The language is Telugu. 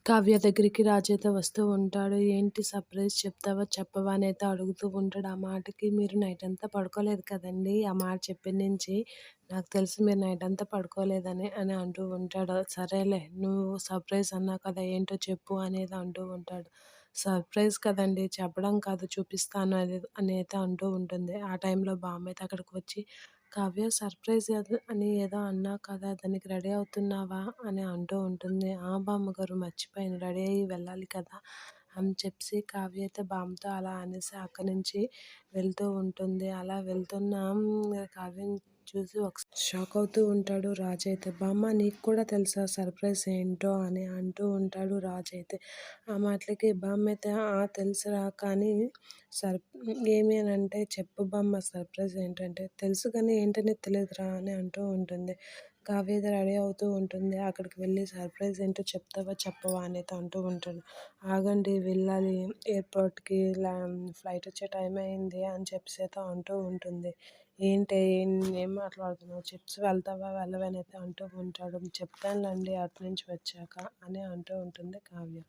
కావ్య దగ్గరికి రాజైతే వస్తూ ఉంటాడు. "ఏంటి సర్ప్రైజ్ చెప్తావా? చెప్పవా?" అనైతే అడుగుతూ ఉంటాడు. ఆ మాటకి "మీరు నైటంతా పడుకోలేదు కదండీ! ఆ మాట చెప్పిన నుంచి నాకు తెలుసు మీరు నైటంతా పడుకోలేదని" అని అంటూ ఉంటాడు. "సరేలే నువ్వు సర్ప్రైజ్ అన్నావు కదా! ఏంటో చెప్పు" అనేది అంటూ ఉంటాడు. "సర్ప్రైజ్ కదండీ! చెప్పడం కాదు చూపిస్తాను" అని అయితే అంటూ ఉంటుంది. ఆ టైంలో బామ్మయితే అక్కడికి వచ్చి "కావ్య సర్ప్రైజ్ అని ఏదో అన్నావు కదా! దానికి రెడీ అవుతున్నావా?" అని అంటూ ఉంటుంది. "ఆ! బామ్మగారు మర్చిపోయాను రెడీ అయ్యి వెళ్ళాలి కదా!" అని చెప్పేసి కావ్య అయితే బామ్మతో అలా అనేసి అక్కడి నుంచి వెళ్తూ ఉంటుంది. అలా వెళ్తున్న కావ్యని చూసి షాక్ అవుతూ ఉంటాడు రాజైతే. "బామ్మ నీకు కూడా తెలుసా సర్ప్రైజ్ ఏంటో?" అని అంటూ ఉంటాడు రాజైతే. ఆ మాటలకి బామ్మయితే "ఆ! తెలుసురా కానీ సర్ ఏమి అనంటే చెప్పు బామ్మ సర్ప్రైజ్ ఏంటంటే" "తెలుసు కానీ ఏంటనేది తెలీదురా" అని అంటూ ఉంటుంది. కావ్య అయితే రెడీ అవుతూ ఉంటుంది. అక్కడికి వెళ్ళి సర్ప్రైజ్ ఏంటో చెప్తావా చెప్పవా అనేది అంటూ ఉంటాడు. ఆగండి వెళ్ళాలి ఎయిర్‌పోర్ట్‌కి ఫ్లైట్ వచ్చే టైం అయింది అని చెప్పేసి అయితే అంటూ ఉంటుంది. ఏంటే ఏం మాట్లాడుతున్నావు చెప్పేసి వెళ్తావా వెళ్ళవా అని అయితే అంటూ ఉంటాడు. చెప్తానులెండి అటు నుంచి వచ్చాక అని అంటూ ఉంటుంది కావ్య.